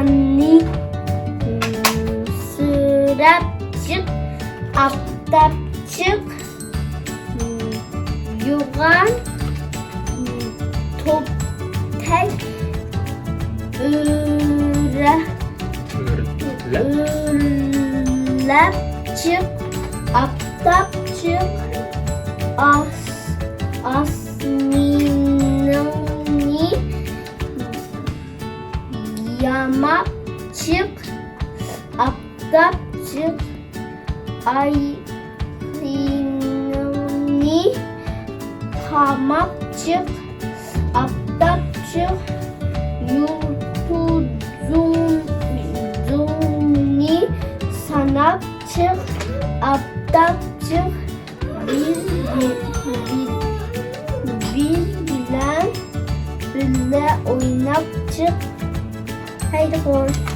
Ani Sırap çık, aptap çık, yugan, top tek, ürlep çık, aptap çık, asminani, yamak çık, aptap çık, aynani, hamak çık, aptap çık, yurtuzuni, sanak çık, aptap çık, bilen oynak çık. Haydi koş.